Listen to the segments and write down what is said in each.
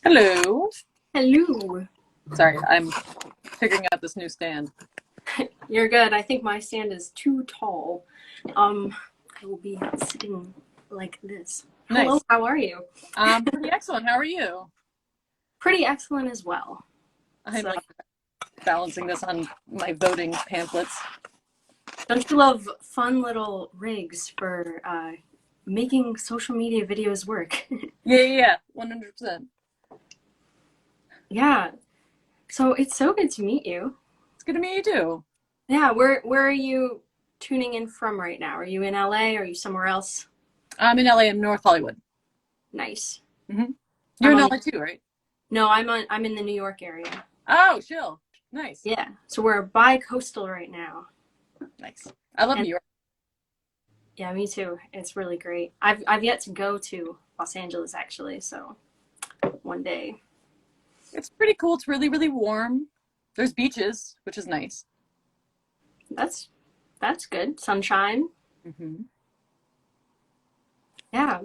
Hello. Hello. Sorry, I'm figuring out this new stand. You're good. I think my stand is too tall. I will be sitting like this. Hello, Nice. how are you? Pretty excellent. How are you? Pretty excellent as well. I'm So, like balancing this on my voting pamphlets. don't you love fun little rigs for making social media videos work? Yeah, 100%. Yeah. So it's so good to meet you. It's good to meet you too. Yeah, where are you tuning in from right now? Are you in LA? Are you somewhere else? I'm in LA. I'm North Hollywood. Nice. You're I'm in on the LA too, right? No, I'm in the New York area. Oh, chill. Nice. Yeah. So we're bi-coastal right now. Nice. I love And New York. yeah, me too. It's really great. I've yet to go to Los Angeles actually, so one day. It's pretty cool. It's really, really warm. There's beaches, which is nice. That's that's good. Sunshine. hmm Yeah.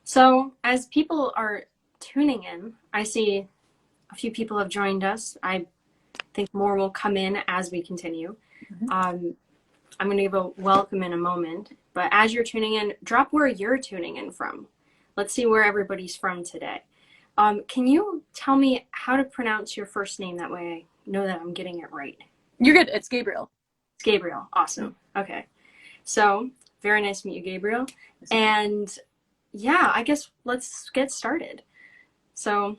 So as people are tuning in, I see a few people have joined us. I think more will come in as we continue. hmm Um, I'm going to give a welcome in a moment, but as you're tuning in, drop where you're tuning in from. Let's see where everybody's from today. Can you tell me how to pronounce your first name? That way I know that I'm getting it right. You're good. It's Gabriel. It's Gabriel. Awesome. Okay. So, very nice to meet you, Gabriel. And yeah, I guess let's get started. So,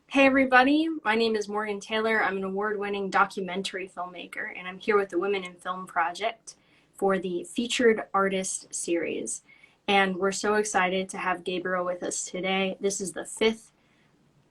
hey everybody, my name is Morgan Taylor. I'm an award winning documentary filmmaker, and I'm here with the Women in Film Project for the Featured Artist Series. And we're so excited to have Gabriel with us today. This is the fifth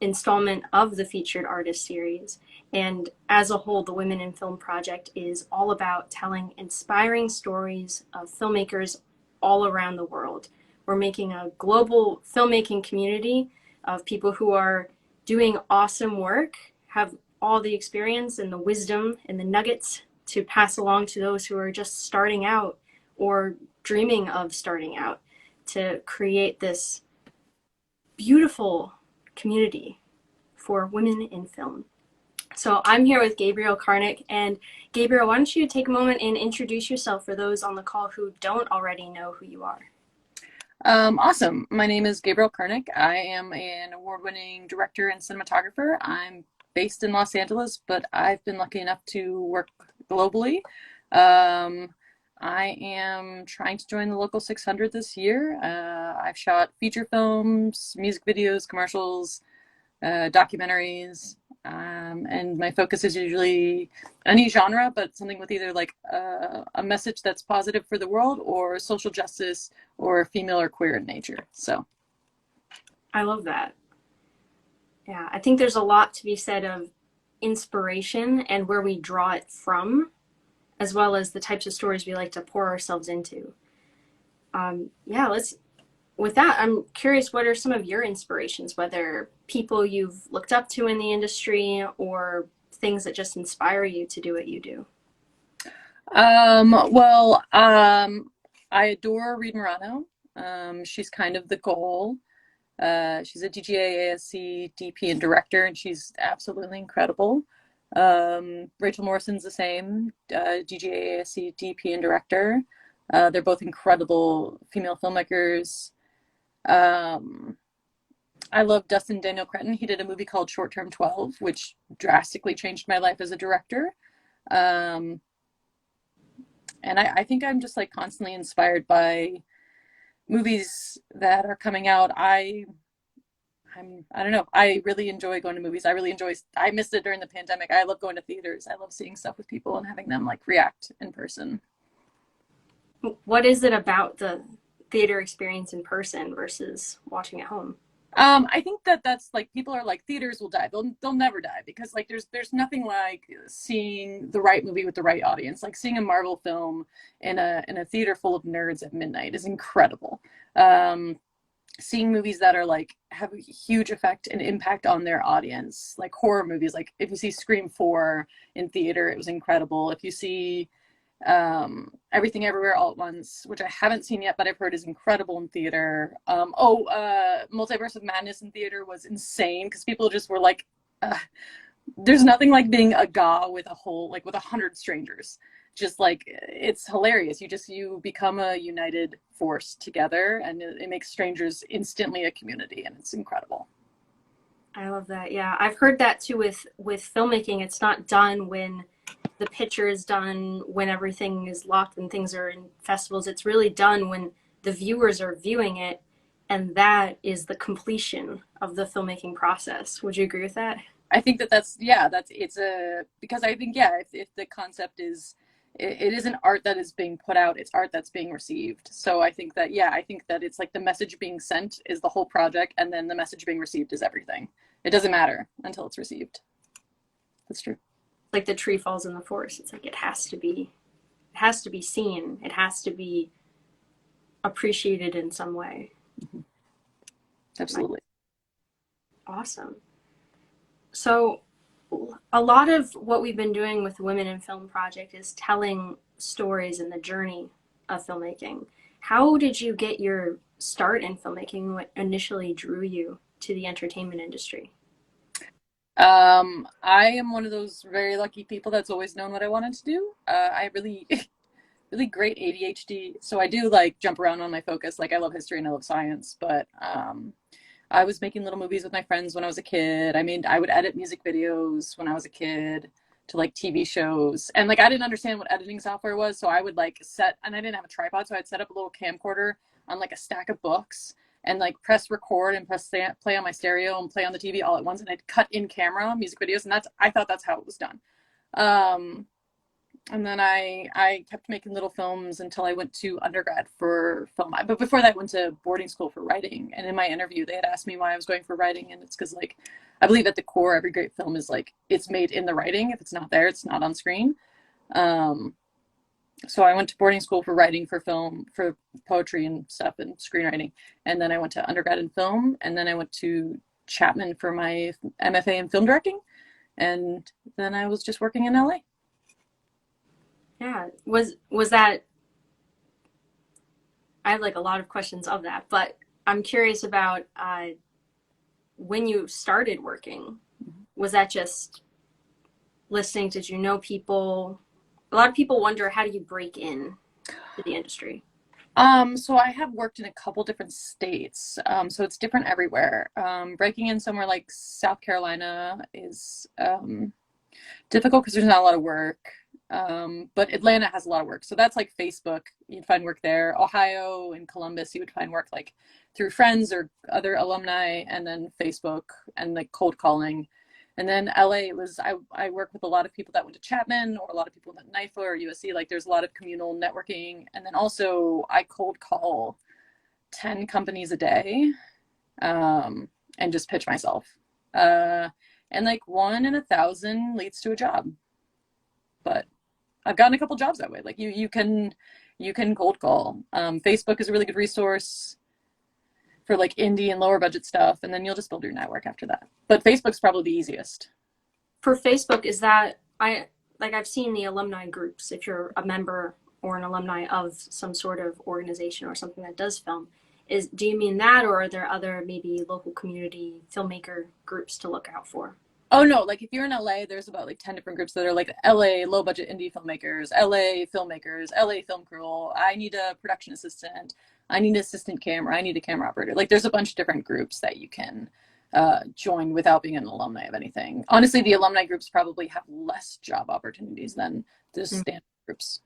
installment of the Featured Artist Series. And as a whole, the Women in Film Project is all about telling inspiring stories of filmmakers all around the world. We're making a global filmmaking community of people who are doing awesome work, have all the experience and the wisdom and the nuggets to pass along to those who are just starting out or dreaming of starting out, to create this beautiful community for women in film. So I'm here with Gabriel Karnick. And Gabriel, why don't you take a moment and introduce yourself for those on the call who don't already know who you are? Awesome. My name is Gabriel Karnick. I am an award-winning director and cinematographer. I'm based in Los Angeles, but I've been lucky enough to work globally. Um, I am trying to join the local 600 this year. I've shot feature films, music videos, commercials, documentaries, and my focus is usually any genre, but something with either like a message that's positive for the world or social justice or female or queer in nature. So I love that. Yeah, I think there's a lot to be said of inspiration and where we draw it from, as well as the types of stories we like to pour ourselves into. Yeah, with that, I'm curious, what are some of your inspirations, whether people you've looked up to in the industry or things that just inspire you to do what you do? well, I adore Reed Morano. She's kind of the goal. She's a DGA, ASC, DP, and director, and she's absolutely incredible. Rachel Morrison's the same, DGA, ASC, DP, and director. They're both incredible female filmmakers. Um, I love Dustin Daniel Cretton. He did a movie called Short Term 12, which drastically changed my life as a director. Um, and I think I'm just like constantly inspired by movies that are coming out. I don't know. I really enjoy going to movies. I missed it during the pandemic. I love going to theaters. I love seeing stuff with people and having them like react in person. What is it about the theater experience in person versus watching at home? I think that that's like people are like theaters will die. They'll never die because like there's nothing like seeing the right movie with the right audience. Like seeing a Marvel film in a theater full of nerds at midnight is incredible. Seeing movies that are like have a huge effect and impact on their audience, like horror movies. Like if you see Scream 4 in theater, it was incredible. If you see Everything Everywhere All at Once, which I haven't seen yet, but I've heard is incredible in theater. Multiverse of Madness in theater was insane because people just were like, uh, there's nothing like being a ga with a whole, like with 100 strangers. Just like it's hilarious. You become a united force together, and it makes strangers instantly a community, and it's incredible. I love that. Yeah, I've heard that too with filmmaking. It's not done when the picture is done, when everything is locked and things are in festivals. It's really done when the viewers are viewing it, and that is the completion of the filmmaking process. Would you agree with that? I think that's yeah, that's it's a because I think yeah, if the concept is it isn't art that is being put out, it's art that's being received. So I think that yeah, I think that it's like the message being sent is the whole project, and then the message being received is everything. It doesn't matter until it's received. That's true. Like the tree falls in the forest. It's like it has to be seen. It has to be appreciated in some way. Mm-hmm. Like, Absolutely. awesome. So, a lot of what we've been doing with the Women in Film Project is telling stories in the journey of filmmaking. How did you get your start in filmmaking? What initially drew you to the entertainment industry? I am one of those very lucky people that's always known what I wanted to do. I really, really great ADHD, so I do like jump around on my focus. Like I love history and I love science, but I was making little movies with my friends when I was a kid. I would edit music videos when I was a kid to like TV shows. And like I didn't understand what editing software was, so I would like and I didn't have a tripod, so I'd set up a little camcorder on like a stack of books and like press record and press play on my stereo and play on the TV all at once, and I'd cut in camera music videos, and I thought that's how it was done. Um and then I kept making little films until I went to undergrad for film. But before that, I went to boarding school for writing. And in my interview, they had asked me why I was going for writing, and it's because like I believe at the core, every great film is like it's made in the writing. If it's not there, it's not on screen. Um, so I went to boarding school for writing for film, for poetry and stuff and screenwriting, and then I went to undergrad in film, and then I went to Chapman for my MFA in film directing, and then I was just working in LA. Yeah, was that? I have like a lot of questions of that, but I'm curious about when you started working. Was that just listening? Did you know people? A lot of people wonder, how do you break in to the industry? So I have worked in a couple different states. So it's different everywhere. Breaking in somewhere like South Carolina is difficult because there's not a lot of work. But Atlanta has a lot of work. So that's like Facebook. You'd find work there. Ohio and Columbus, you would find work like through friends or other alumni, and then Facebook and like cold calling. And then LA was I work with a lot of people that went to Chapman or a lot of people at NIFA or USC. Like there's a lot of communal networking. And then also I cold call 10 companies a day, and just pitch myself. Uh, and like 1 in 1,000 leads to a job. But I've gotten a couple jobs that way. Like you can cold call. Facebook is a really good resource for like indie and lower budget stuff, and then you'll just build your network after that. But Facebook's probably the easiest. For Facebook, is that I've seen the alumni groups. If you're a member or an alumni of some sort of organization or something that does film, is do you mean that, or are there other maybe local community filmmaker groups to look out for? Oh no, like if you're in LA, there's about like 10 different groups that are like LA low budget indie filmmakers, LA film crew. I need a production assistant. I need an assistant camera. I need a camera operator. Like there's a bunch of different groups that you can join without being an alumni of anything. Honestly, the alumni groups probably have less job opportunities than the Mm. standard groups.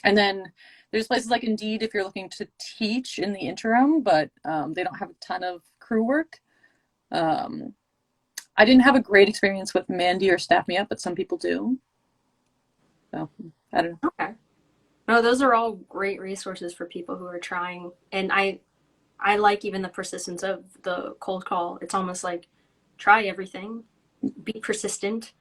And then there's places like Indeed if you're looking to teach in the interim, but they don't have a ton of crew work. Um, I didn't have a great experience with Mandy or Staff Me Up, but some people do. So I don't know. Okay. No, those are all great resources for people who are trying. And I like even the persistence of the cold call. It's almost like try everything, be persistent,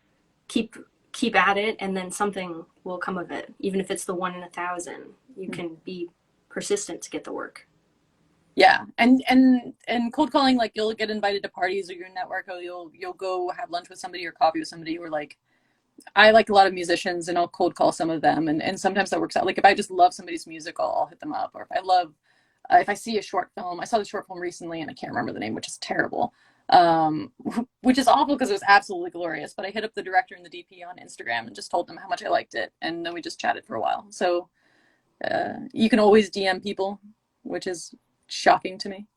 keep keep at it, and then something will come of it. Even if it's the 1 in 1,000, you can be persistent to get the work. Yeah, and cold calling, like you'll get invited to parties or your network, or you'll go have lunch with somebody or coffee with somebody, or like I like a lot of musicians, and I'll cold call some of them, and sometimes that works out. Like if I just love somebody's music, I'll hit them up. Or if I see a short film, I saw the short film recently, and I can't remember the name, which is terrible, um, which is awful because it was absolutely glorious. But I hit up the director and the DP on Instagram and just told them how much I liked it, and then we just chatted for a while. So you can always DM people, which is shocking to me.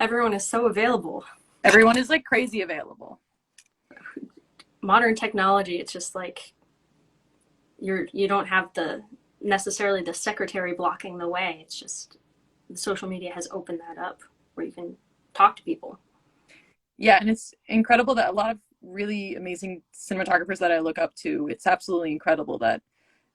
Everyone is so available. Everyone is like crazy available. Modern technology, it's just like you don't have the necessarily the secretary blocking the way. It's just social media has opened that up where you can talk to people. Yeah, and it's incredible that a lot of really amazing cinematographers that I look up to, it's absolutely incredible that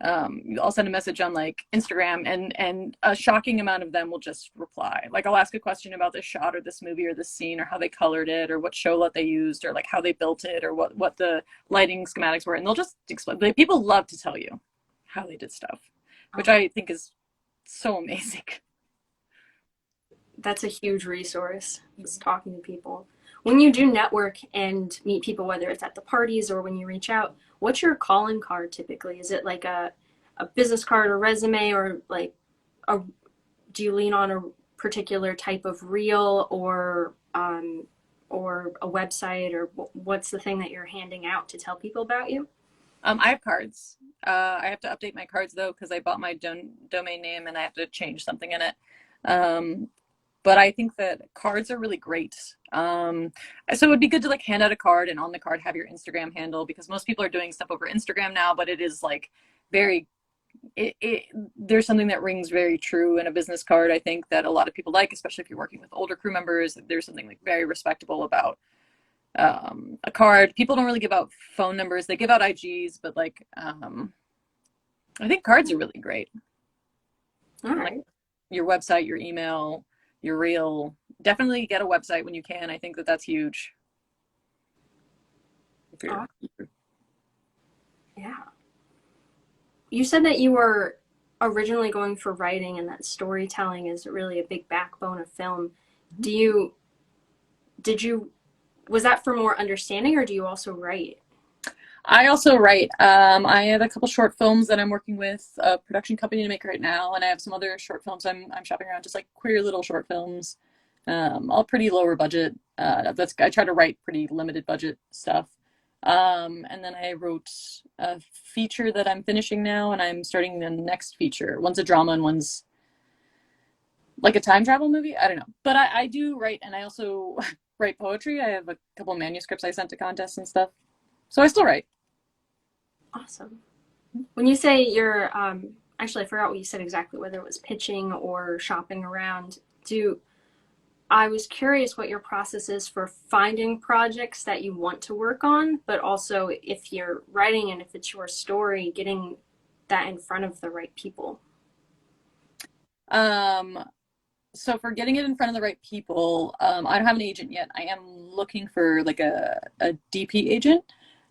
I'll send a message on like Instagram, and a shocking amount of them will just reply. Like I'll ask a question about this shot or this movie or this scene or how they colored it or what show let they used or like how they built it or what the lighting schematics were, and they'll just explain. People love to tell you how they did stuff, which I think is so amazing. That's a huge resource, just talking to people. When you do network and meet people, whether it's at the parties or when you reach out, what's your calling card typically? Is it like a business card or resume, or like a, do you lean on a particular type of reel, or a website, or what's the thing that you're handing out to tell people about you? I have cards. I have to update my cards though because I bought my domain name and I have to change something in it. Um, but I think that cards are really great. So it would be good to like hand out a card and on the card have your Instagram handle, because most people are doing stuff over Instagram now, but it is like very there's something that rings very true in a business card, I think, that a lot of people like, especially if you're working with older crew members. There's something like very respectable about a card. People don't really give out phone numbers. They give out IGs, but like I think cards are really great. All Like right. your website, your email, your reel. Definitely get a website when you can. I think that that's huge. If you're, Yeah. You said that you were originally going for writing and that storytelling is really a big backbone of film. Do you, did you, was that for more understanding, or do you also write? I also write. I have a couple short films that I'm working with a production company to make right now, and I have some other short films I'm shopping around, just like queer little short films, all pretty lower budget. That's I try to write pretty limited budget stuff. And then I wrote a feature that I'm finishing now, and I'm starting the next feature. One's a drama, and one's like a time travel movie. I don't know, but I do write, and I also write poetry. I have a couple manuscripts I sent to contests and stuff, so I still write. Awesome. When you say you're, actually, I forgot what you said exactly, whether it was pitching or shopping around. Do I was curious what your process is for finding projects that you want to work on, but also if you're writing and if it's your story, getting that in front of the right people. Um, so for getting it in front of the right people, I don't have an agent yet. I am looking for like a DP agent.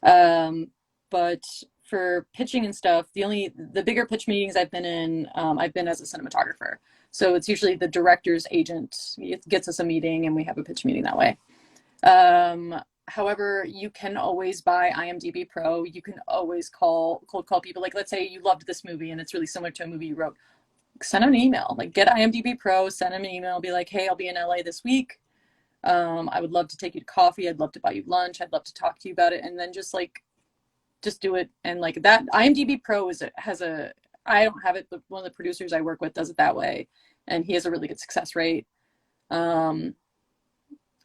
Um, but for pitching and stuff, the bigger pitch meetings I've been in, I've been as a cinematographer. So it's usually the director's agent gets us a meeting and we have a pitch meeting that way. However, you can always buy IMDb Pro. You can always cold call people. Like let's say you loved this movie and it's really similar to a movie you wrote, send them an email. Like get IMDb Pro, send them an email, be like, hey, I'll be in LA this week. I would love to take you to coffee. I'd love to buy you lunch. I'd love to talk to you about it. And then just do it. And like that IMDb Pro has a, I don't have it, but one of the producers I work with does it that way. And he has a really good success rate. Um,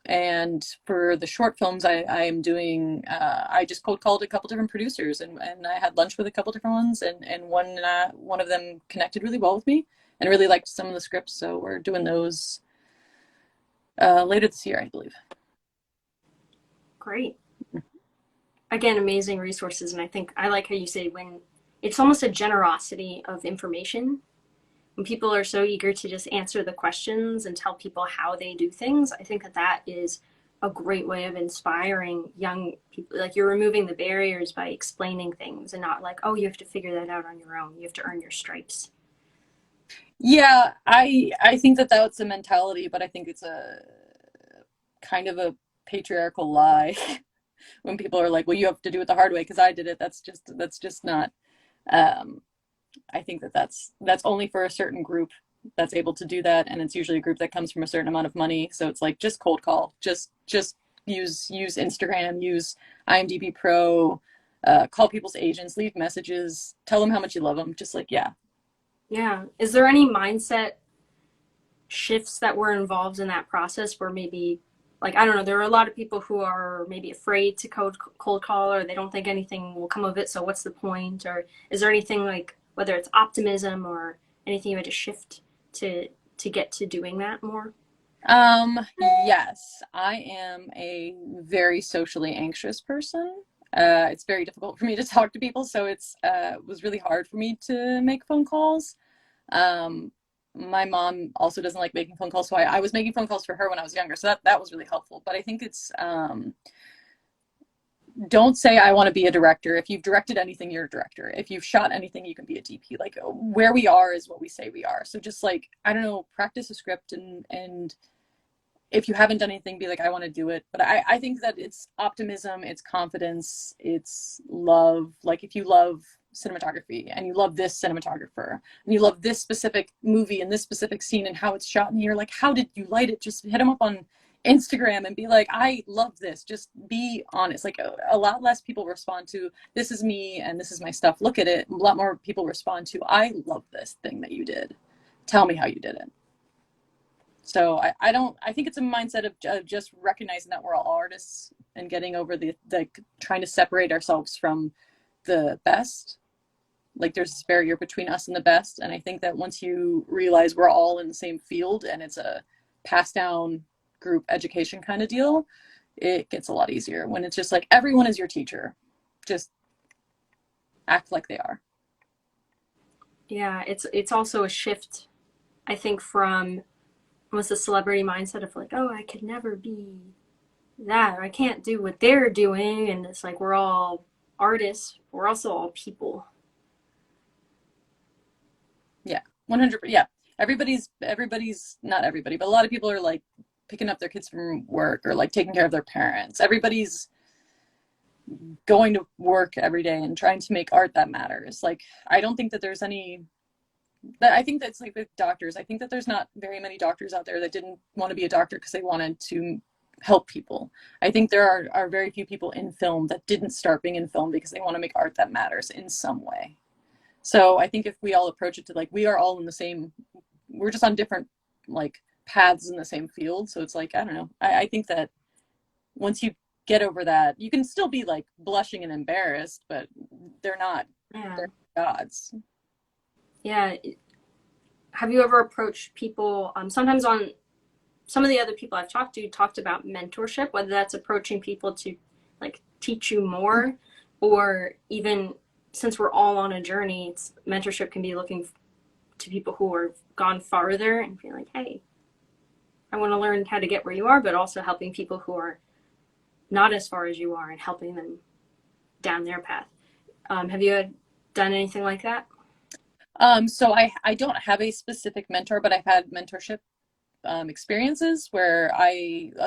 and for the short films I am doing, I just cold called a couple different producers, and I had lunch with a couple different ones, and one of them connected really well with me and really liked some of the scripts. So we're doing those later this year, I believe. Great. Again, amazing resources. And I think I like how you say when it's almost a generosity of information. When people are so eager to just answer the questions and tell people how they do things, I think that that is a great way of inspiring young people. Like you're removing the barriers by explaining things and not like, oh, you have to figure that out on your own. You have to earn your stripes. Yeah, I think that that's a mentality, but I think it's a kind of a patriarchal lie. when people are like, well, you have to do it the hard way because I did it. That's just not. Um, I think that's only for a certain group that's able to do that, and it's usually a group that comes from a certain amount of money. So it's like just cold call, just use Instagram, use IMDb Pro, call people's agents, leave messages, tell them how much you love them. Just like yeah. Yeah. Is there any mindset shifts that were involved in that process where maybe, like, I don't know, there are a lot of people who are maybe afraid to cold call, or they don't think anything will come of it, so what's the point? Or is there anything, like, whether it's optimism or anything you had to shift to get to doing that more? Yes, I am a very socially anxious person. It's very difficult for me to talk to people, so it's was really hard for me to make phone calls. Um, my mom also doesn't like making phone calls, so I was making phone calls for her when I was younger, so that was really helpful. But I think it's don't say I want to be a director. If you've directed anything, you're a director. If you've shot anything, you can be a DP. Like where we are is what we say we are. So just like I don't know, practice a script and if you haven't done anything, be like, I want to do it. But I think that it's optimism, it's confidence, it's love. Like if you love cinematography and you love this cinematographer and you love this specific movie and this specific scene and how it's shot, and you're like, how did you light it? Just hit them up on Instagram and be like, I love this. Just be honest. Like a lot less people respond to this is me and this is my stuff. Look at it. A lot more people respond to I love this thing that you did. Tell me how you did it. So I don't, I think it's a mindset of just recognizing that we're all artists and getting over the trying to separate ourselves from the best. Like there's this barrier between us and the best. And I think that once you realize we're all in the same field and it's a pass down group education kind of deal, it gets a lot easier when it's just like everyone is your teacher. Just act like they are. Yeah, it's also a shift, I think, from almost a celebrity mindset of like, oh, I could never be that, or I can't do what they're doing, and it's like we're all artists, we're also all people. Yeah, 100%. Yeah, everybody's not everybody, but a lot of people are like picking up their kids from work or like taking care of their parents. Everybody's going to work every day and trying to make art that matters. Like I don't think that there's any that I think that's like with doctors. I think that there's not very many doctors out there that didn't want to be a doctor because they wanted to help people. I think there are very few people in film that didn't start being in film because they want to make art that matters in some way. So I think if we all approach it to like we are all in the same, we're just on different like paths in the same field. So it's like I don't know. I think that once you get over that, you can still be like blushing and embarrassed, but they're not Yeah. they're gods. Yeah. Have you ever approached people? Sometimes on some of the other people I've talked to talked about mentorship, whether that's approaching people to like teach you more, or even since we're all on a journey, it's, mentorship can be looking to people who are gone farther and being like, hey, I want to learn how to get where you are, but also helping people who are not as far as you are and helping them down their path. Have you done anything like that? So I don't have a specific mentor, but I've had mentorship experiences where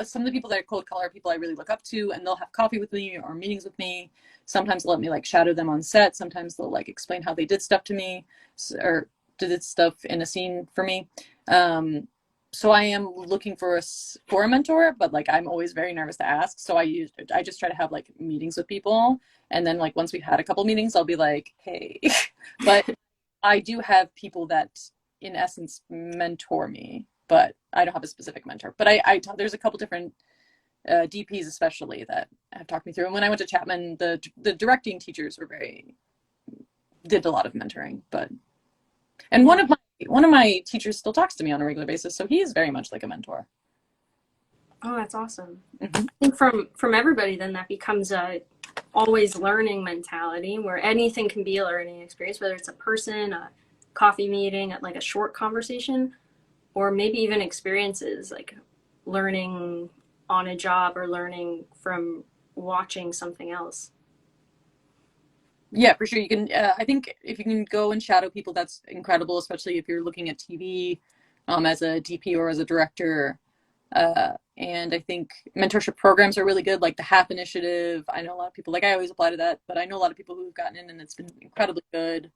some of the people that are cold color people I really look up to, and they'll have coffee with me or meetings with me. Sometimes they'll let me like shadow them on set. Sometimes they'll like explain how they did stuff to me or did stuff in a scene for me. So I am looking for a mentor, but like I'm always very nervous to ask. So I just try to have like meetings with people, and then like once we've had a couple meetings, I'll be like, hey, but I do have people that in essence mentor me, but I don't have a specific mentor. But there's a couple different DPs especially that have talked me through. And when I went to Chapman, the directing teachers did a lot of mentoring. But and Yeah. one of my teachers still talks to me on a regular basis, so he is very much like a mentor. Oh, that's awesome. Mm-hmm. I think from everybody, then that becomes a always learning mentality where anything can be a learning experience, whether it's a person, a coffee meeting, like a short conversation, or maybe even experiences like learning on a job or learning from watching something else. Yeah, for sure. You can. I think if you can go and shadow people, that's incredible, especially if you're looking at TV as a DP or as a director. And I think mentorship programs are really good, like the HAP initiative. I know a lot of people, like I always apply to that, but I know a lot of people who've gotten in and it's been incredibly good.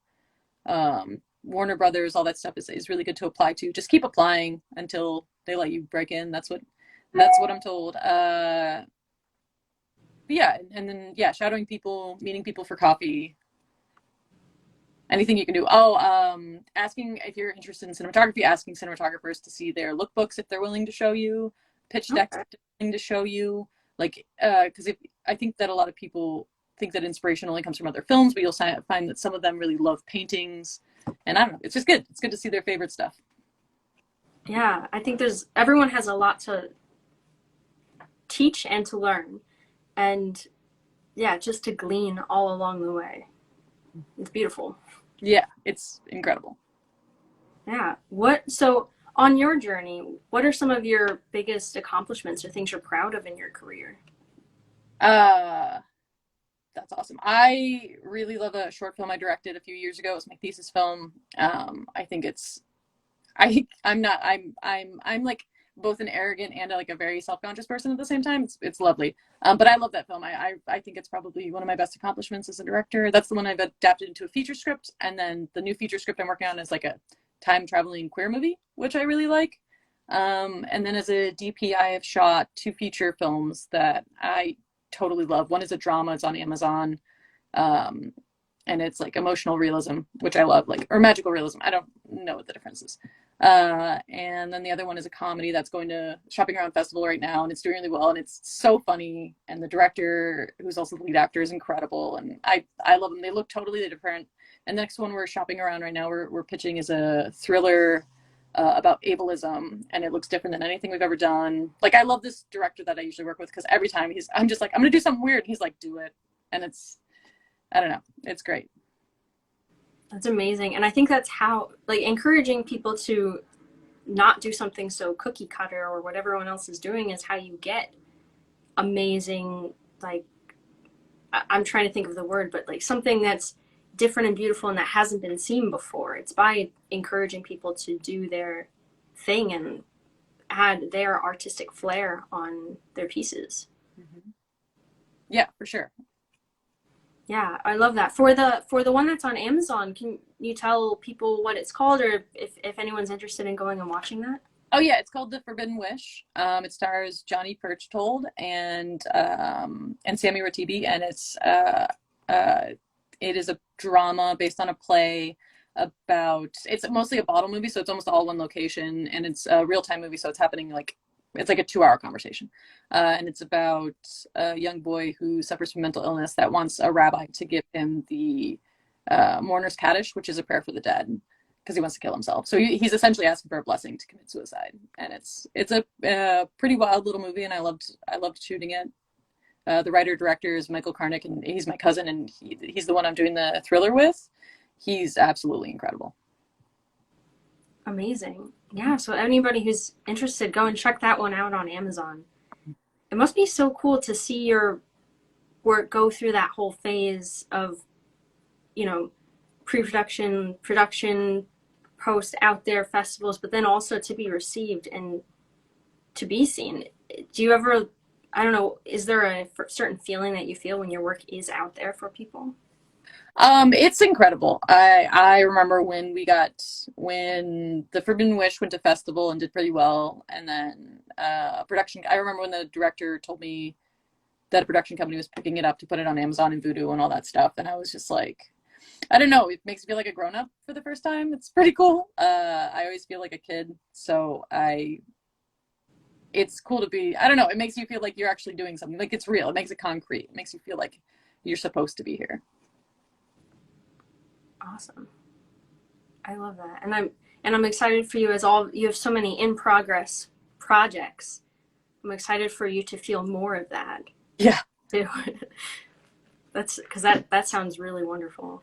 Warner Brothers, all that stuff is really good to apply to. Just keep applying until they let you break in. That's what I'm told. Yeah, and then yeah, shadowing people, meeting people for coffee, anything you can do. Oh, asking if you're interested in cinematography, asking cinematographers to see their lookbooks if they're willing to show you, pitch decks Okay. if they're willing to show you. Like, because if I think that a lot of people think that inspiration only comes from other films, but you'll find that some of them really love paintings, and I don't know. It's just good. It's good to see their favorite stuff. Yeah, I think everyone has a lot to teach and to learn, and yeah, just to glean all along the way. It's beautiful. Yeah, it's incredible. Yeah. So on your journey, what are some of your biggest accomplishments or things you're proud of in your career? Uh, that's awesome. I really love a short film I directed a few years ago. It was my thesis film. I think it's I'm not I'm like both an arrogant and like a very self-conscious person at the same time. It's lovely. But I love that film. I think it's probably one of my best accomplishments as a director. That's the one I've adapted into a feature script, and then the new feature script I'm working on is like a time traveling queer movie, which I really like. And then as a DP, I have shot two feature films that I totally love. One is a drama. It's on Amazon. Um, and it's like emotional realism, which I love, like, or magical realism. I don't know what the difference is. And then the other one is a comedy that's going to Shopping Around Festival right now, and it's doing really well, and it's so funny. And the director, who's also the lead actor, is incredible, and I love them. They look totally different. And the next one we're shopping around right now, we're pitching is a thriller about ableism, and it looks different than anything we've ever done. Like I love this director that I usually work with because every time I'm just like, I'm gonna do something weird. And he's like, do it, and I don't know. It's great. That's amazing. And I think that's how, like, encouraging people to not do something so cookie cutter or what everyone else is doing is how you get amazing, like, I'm trying to think of the word, but like something that's different and beautiful and that hasn't been seen before. It's by encouraging people to do their thing and add their artistic flair on their pieces. Mm-hmm. Yeah, for sure. Yeah, I love that. For the one that's on Amazon, can you tell people what it's called or if anyone's interested in going and watching that? Oh yeah, it's called The Forbidden Wish. It stars Johnny Perchtold and Sammy Ratibi, and uh, it is a drama based on a play about. It's mostly a bottle movie, so it's almost all one location, and it's a real time movie, so it's happening like it's like a 2 hour conversation, and it's about a young boy who suffers from mental illness that wants a rabbi to give him the mourner's kaddish, which is a prayer for the dead because he wants to kill himself. So he's essentially asking for a blessing to commit suicide, and it's a pretty wild little movie, and I loved shooting it. The writer director is Michael Karnick, and he's my cousin, and he's the one I'm doing the thriller with. He's absolutely incredible. Amazing. Yeah, so anybody who's interested, go and check that one out on Amazon. It must be so cool to see your work go through that whole phase of, you know, pre-production, production, post out there, festivals, but then also to be received and to be seen. Do you ever, I don't know, is there a certain feeling that you feel when your work is out there for people? It's incredible. I remember when the Forbidden Wish went to festival and did pretty well, and then production. I remember when the director told me that a production company was picking it up to put it on Amazon and Vudu and all that stuff, and I was just like, I don't know. It makes me feel like a grown up for the first time. It's pretty cool. I always feel like a kid, so it's cool to be. I don't know. It makes you feel like you're actually doing something. Like it's real. It makes it concrete. It makes you feel like you're supposed to be here. Awesome. I love that. And I'm excited for you as all you have so many in progress projects. I'm excited for you to feel more of that Yeah, too. That's because that sounds really wonderful.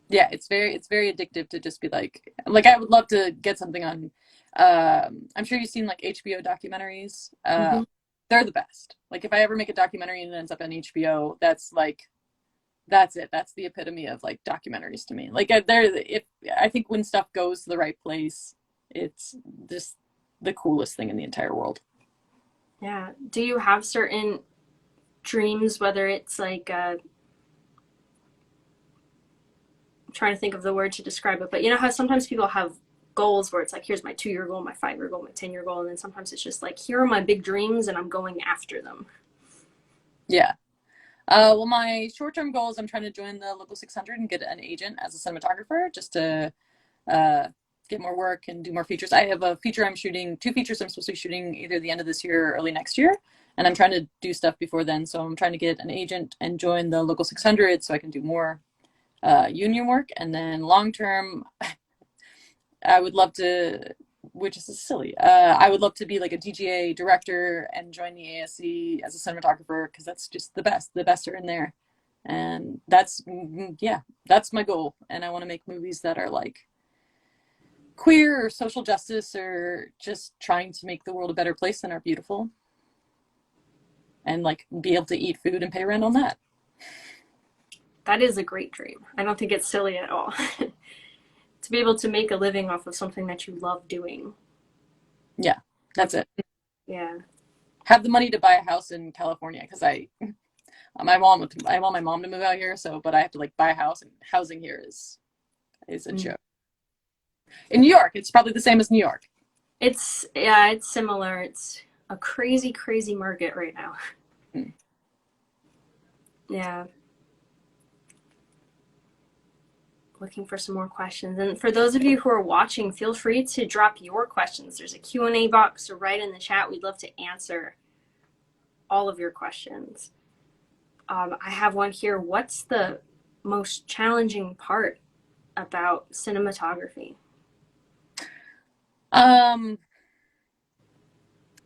yeah. It's very addictive to just be like I would love to get something on. I'm sure you've seen like HBO documentaries. Mm-hmm. They're the best. Like if I ever make a documentary and it ends up on HBO, that's it. That's the epitome of like documentaries to me. Like if I think when stuff goes to the right place, it's just the coolest thing in the entire world. Yeah. Do you have certain dreams, whether it's like, I'm trying to think of the word to describe it, but you know how sometimes people have goals where it's like, here's my 2 year goal, my 5 year goal, my 10 year goal. And then sometimes it's just like, here are my big dreams and I'm going after them. Yeah. Well, my short-term goal is I'm trying to join the local 600 and get an agent as a cinematographer just to uh, get more work and do more features. I have a feature I'm shooting, two features I'm supposed to be shooting either the end of this year or early next year. And I'm trying to do stuff before then. So I'm trying to get an agent and join the local 600 so I can do more union work. And then long term, I would love to, which is silly, I would love to be like a DGA director and join the ASC as a cinematographer because that's just the best. The best are in there. And that's, yeah, that's my goal. And I want to make movies that are like queer or social justice or just trying to make the world a better place and are beautiful and like be able to eat food and pay rent on that. That is a great dream. I don't think it's silly at all. To be able to make a living off of something that you love doing. Yeah, that's it. Yeah. Have the money to buy a house in California because I want my mom to move out here, so but I have to like buy a house and housing here is a Mm. joke. In New York, it's probably the same as New York. Yeah, it's similar. It's a crazy, crazy market right now. Mm. Yeah. Looking for some more questions. And for those of you who are watching, feel free to drop your questions. There's a Q&A box or write in the chat. We'd love to answer all of your questions. I have one here. What's the most challenging part about cinematography? Um,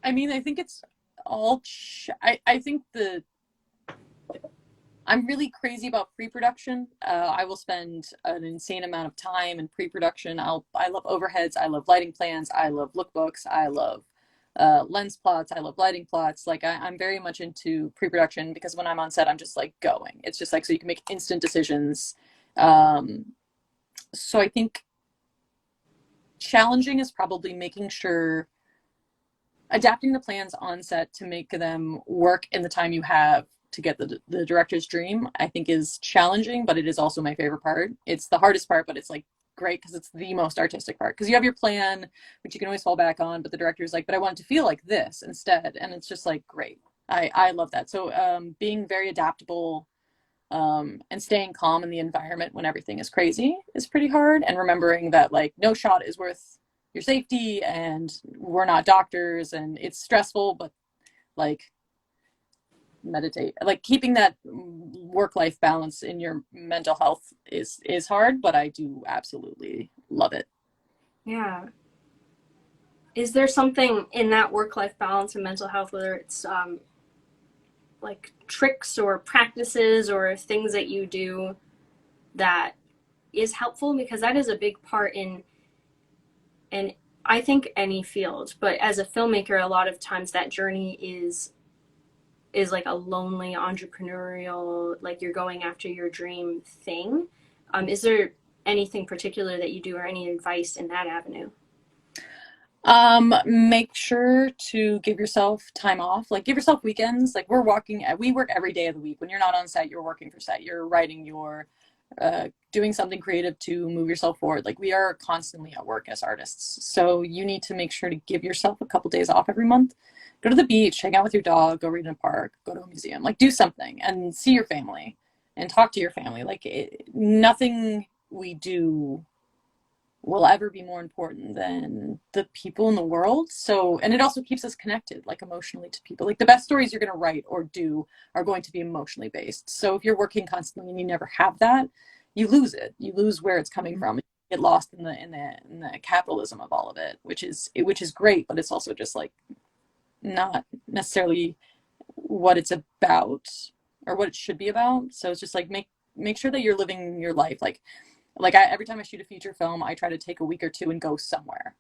I mean, I think it's all. I think I'm really crazy about pre-production. I will spend an insane amount of time in pre-production. I love overheads. I love lighting plans. I love lookbooks. I love lens plots. I love lighting plots. Like I'm very much into pre-production because when I'm on set, I'm just like going. It's just like so you can make instant decisions. Um, so I think challenging is probably making sure adapting the plans on set to make them work in the time you have to get the director's dream, I think is challenging, but it is also my favorite part. It's the hardest part, but it's like great because it's the most artistic part. Because you have your plan, which you can always fall back on, but the director's like, but I want it to feel like this instead. And it's just like, great. I love that. So being very adaptable and staying calm in the environment when everything is crazy is pretty hard. And remembering that like no shot is worth your safety and we're not doctors and it's stressful, but like meditate, like keeping that work-life balance in your mental health is hard, but I do absolutely love it. Yeah. Is there something in that work-life balance and mental health, whether it's like tricks or practices or things that you do that is helpful? Because that is a big part in I think any field, but as a filmmaker, a lot of times that journey is like a lonely entrepreneurial, like you're going after your dream thing. Is there anything particular that you do or any advice in that avenue? Make sure to give yourself time off. Like give yourself weekends. Like we work every day of the week. When you're not on set, you're working for set. You're writing, you're doing something creative to move yourself forward. Like we are constantly at work as artists. So you need to make sure to give yourself a couple days off every month. Go to the beach, hang out with your dog, go read in a park, go to a museum, like do something and see your family and talk to your family. Nothing we do will ever be more important than the people in the world. So, and it also keeps us connected, like emotionally to people. Like the best stories you're going to write or do are going to be emotionally based. So if you're working constantly and you never have that, you lose it. You lose where it's coming from. You get lost in the capitalism of all of it, which is great, but it's also just like not necessarily what it's about or what it should be about. So it's just like make sure that you're living your life every time I shoot a feature film, I try to take a week or two and go somewhere,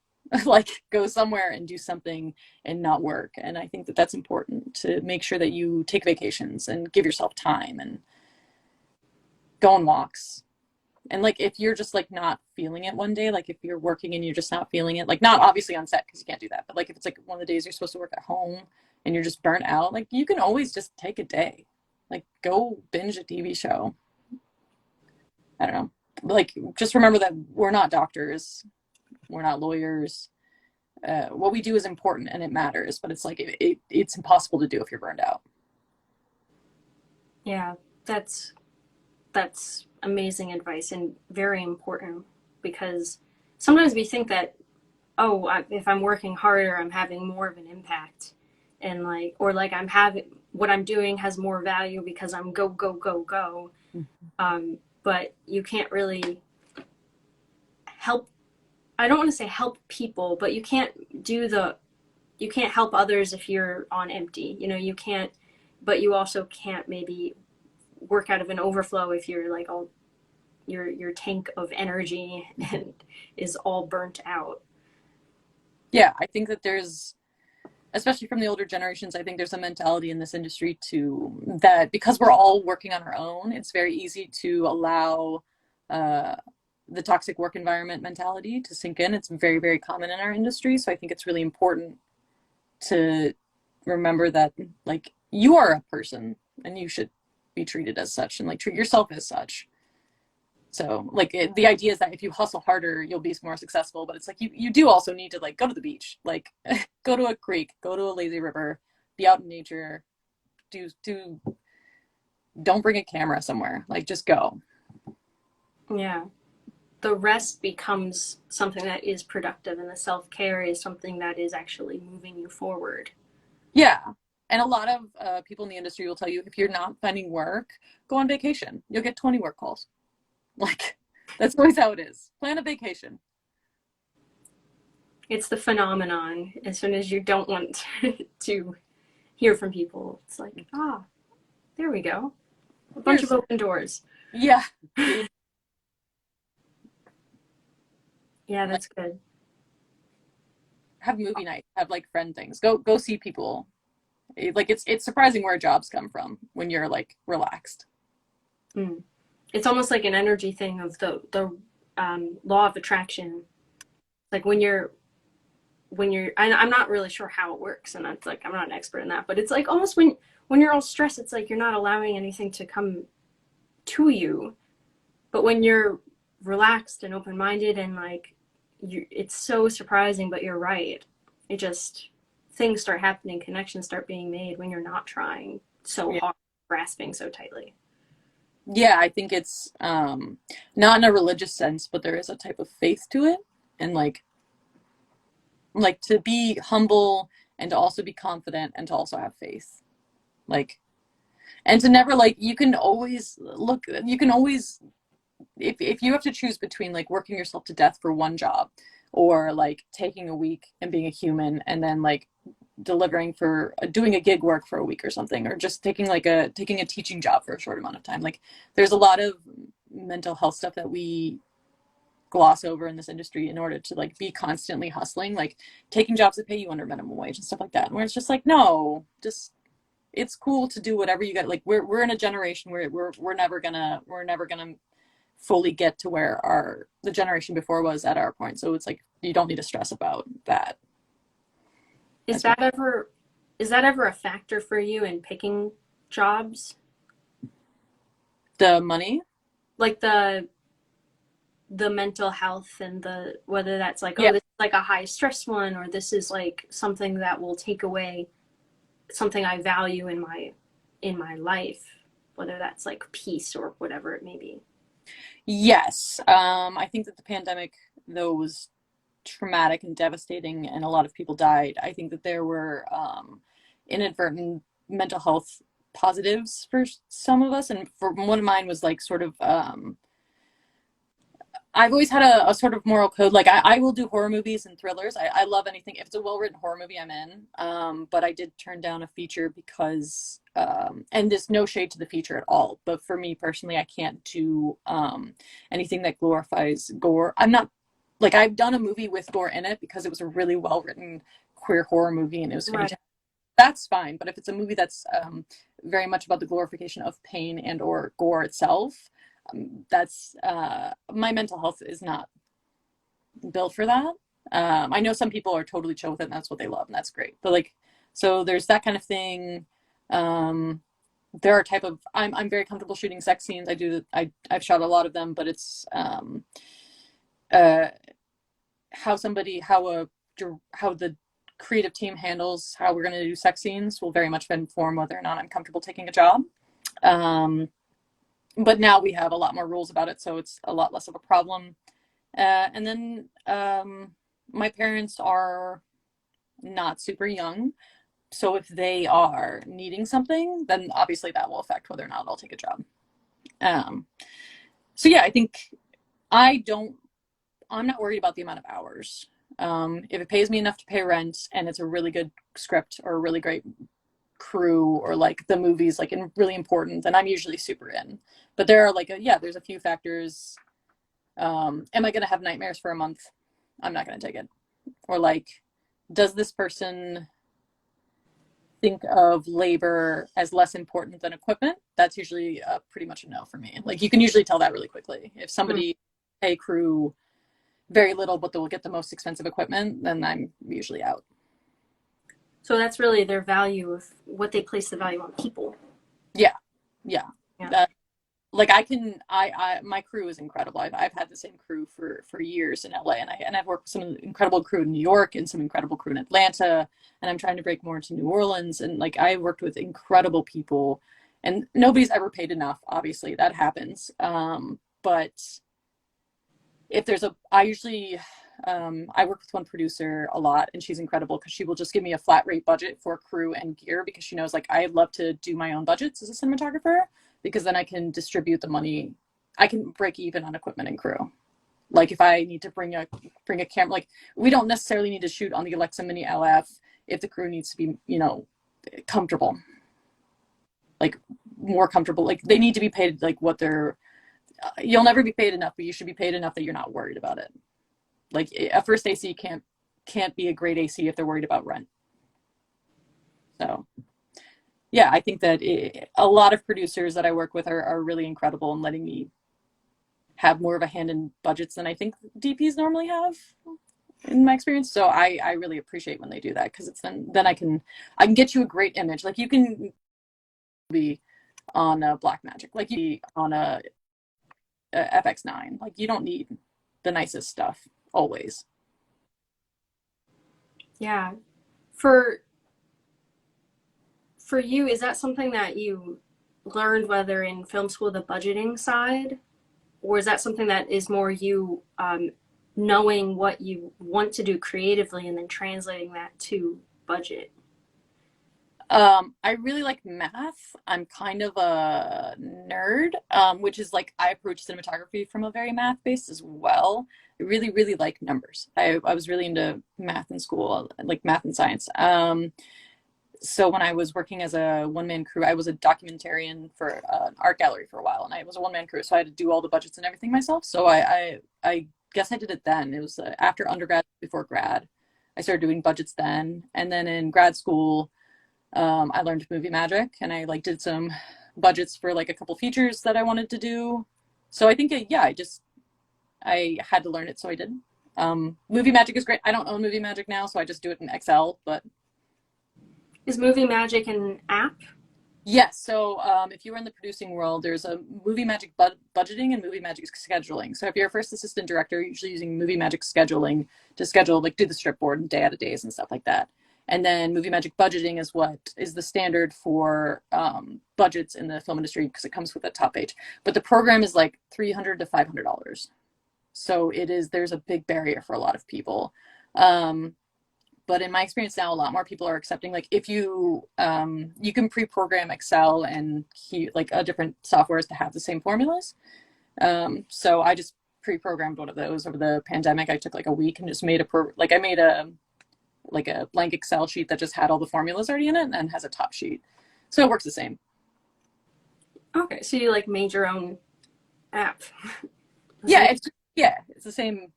like go somewhere and do something and not work. And I think that that's important to make sure that you take vacations and give yourself time and go on walks. And like if you're just like not feeling it one day, like if you're working and you're just not feeling it, like not obviously on set because you can't do that, but like if it's like one of the days you're supposed to work at home and you're just burnt out, like you can always just take a day, like go binge a TV show. I don't know. Like just remember that we're not doctors, we're not lawyers. What we do is important and it matters, but it's like it's impossible to do if you're burned out. Yeah, that's amazing advice and very important because sometimes we think that if I'm working harder, I'm having more of an impact, and like or like I'm having what I'm doing has more value because I'm go go go go. But you can't really help. I don't want to say help people, but you can't help others if you're on empty. You know, you can't, but you also can't maybe work out of an overflow if you're like all your tank of energy and is all burnt out. Yeah, I think that there's, especially from the older generations, I think there's a mentality in this industry too that because we're all working on our own, it's very easy to allow uh, the toxic work environment mentality to sink in. It's very, very common in our industry. So I think it's really important to remember that, like, you are a person and you should be treated as such and like treat yourself as such. So like the idea is that if you hustle harder, you'll be more successful. But it's like you do also need to like go to the beach, like go to a creek, go to a lazy river, be out in nature. Do don't bring a camera somewhere. Like just go. Yeah. The rest becomes something that is productive, and the self care is something that is actually moving you forward. Yeah. And a lot of people in the industry will tell you if you're not finding work, go on vacation. You'll get 20 work calls. Like that's always how it is. Plan a vacation. It's the phenomenon. As soon as you don't want to hear from people, it's like, there we go. A bunch of Here's open doors. yeah. Yeah, that's good. Have movie night. Have like friend things. Go see people. Like it's surprising where jobs come from when you're like relaxed. Mm. It's almost like an energy thing of the law of attraction. Like when you're I'm not really sure how it works, and that's like I'm not an expert in that, but it's like almost when you're all stressed, it's like you're not allowing anything to come to you. But when you're relaxed and open-minded and like it's so surprising, but you're right. It just things start happening, connections start being made when you're not trying so Yeah. hard, grasping so tightly. Yeah, I think it's not in a religious sense, but there is a type of faith to it. And like to be humble and to also be confident and to also have faith. Like and to never like you can always if you have to choose between like working yourself to death for one job or like taking a week and being a human and then like delivering for doing a gig work for a week or something or just taking a teaching job for a short amount of time, like there's a lot of mental health stuff that we gloss over in this industry in order to like be constantly hustling, like taking jobs that pay you under minimum wage and stuff like that, where it's just like no, just it's cool to do whatever you got. Like we're in a generation where we're never gonna fully get to where our the generation before was at our point. So it's like you don't need to stress about that Is as much. that ever is that ever a factor for you in picking jobs? The money, Like the mental health and the whether that's like, yeah, oh, this is like a high stress one, or this is like something that will take away something I value in my life, whether that's like peace or whatever it may be. yes. I think that the pandemic though was traumatic and devastating and a lot of people died. I think that there were inadvertent mental health positives for some of us, and for one of mine was like sort of I've always had a sort of moral code. Like I will do horror movies and thrillers. I love anything. If it's a well-written horror movie, I'm in. But I did turn down a feature because, and there's no shade to the feature at all. But for me personally, I can't do anything that glorifies gore. I'm not like I've done a movie with gore in it because it was a really well-written queer horror movie and it was Right. fantastic. That's fine. But if it's a movie that's very much about the glorification of pain and or gore itself, that's my mental health is not built for that. I know some people are totally chill with it and that's what they love and that's great. But like So there's that kind of thing. Um, there are type of I'm very comfortable shooting sex scenes. I've shot a lot of them, but it's uh, how somebody how the creative team handles how we're going to do sex scenes will very much inform whether or not I'm comfortable taking a job. Um, but now we have a lot more rules about it, so it's a lot less of a problem. And then my parents are not super young, so if they are needing something, then obviously that will affect whether or not I'll take a job. Um, so yeah, I think I don't. I'm not worried about the amount of hours. If it pays me enough to pay rent and it's a really good script or a really great crew or like the movie's like really important, then I'm usually super in. But there are there's a few factors. Am I going to have nightmares for a month? I'm not going to take it. Or like, does this person think of labor as less important than equipment? That's usually pretty much a no for me. Like you can usually tell that really quickly. If somebody pay crew very little, but they'll get the most expensive equipment, then I'm usually out. So that's really their value of what they place the value on people. Yeah, yeah. Yeah. That like I my crew is incredible. I've had the same crew for years in LA, and I've worked with some incredible crew in New York and some incredible crew in Atlanta, and I'm trying to break more into New Orleans, and like I worked with incredible people, and nobody's ever paid enough. Obviously, that happens. But if there's a I usually I work with one producer a lot, and she's incredible because she will just give me a flat rate budget for crew and gear because she knows like I love to do my own budgets as a cinematographer because then I can distribute the money. I can break even on equipment and crew. Like if I need to bring a camera, like we don't necessarily need to shoot on the Alexa Mini LF if the crew needs to be comfortable, like more comfortable. Like they need to be paid like what they're. You'll never be paid enough, but you should be paid enough that you're not worried about it. Like a first AC can't be a great AC if they're worried about rent. So yeah, I think that a lot of producers that I work with are really incredible in letting me have more of a hand in budgets than I think DPs normally have in my experience. So I really appreciate when they do that because it's then I can get you a great image. Like you can be on a Black Magic, like you be on a FX9. Like you don't need the nicest stuff always. Yeah. For for you, is that something that you learned whether in film school, the budgeting side, or is that something that is more you knowing what you want to do creatively and then translating that to budget? I really like math. I'm kind of a nerd, which is like I approach cinematography from a very math base as well. I really, really like numbers. I was really into math in school, like math and science. So when I was working as a one-man crew, I was a documentarian for an art gallery for a while, and I was a one-man crew, so I had to do all the budgets and everything myself. So I guess I did it then. It was after undergrad, before grad. I started doing budgets then, and then in grad school. I learned movie magic and I like did some budgets for like a couple features that I wanted to do. So I think, yeah, I had to learn it. So I did. Movie magic is great. I don't own movie magic now, so I just do it in Excel, but Is Movie Magic an app? yes. So if you were in the producing world, there's a movie magic budgeting and movie magic scheduling. So if you're a first assistant director, you're usually using movie magic scheduling to schedule, like do the strip board and day out of days and stuff like that. And then movie magic budgeting is what is the standard for budgets in the film industry because it comes with a top page. But the program is like $300 to $500. So there's a big barrier for a lot of people. Um, but in my experience now, a lot more people are accepting like if you can pre-program Excel and like different softwares to have the same formulas. So I just pre-programmed one of those over the pandemic. I took like a week and just made I made a blank Excel sheet that just had all the formulas already in it and has a top sheet. So it works the same. Okay, so you like made your own app. Yeah, it's the same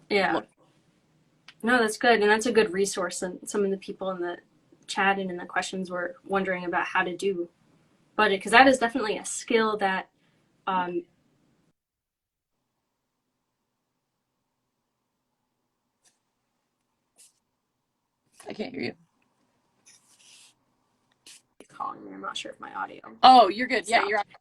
Yeah. look. No, that's good. And that's a good resource. And some of the people in the chat and in the questions were wondering about how to do budget, because that is definitely a skill that um, I can't hear you. calling me. I'm not sure if my audio Oh, you're good. Yeah, stopped.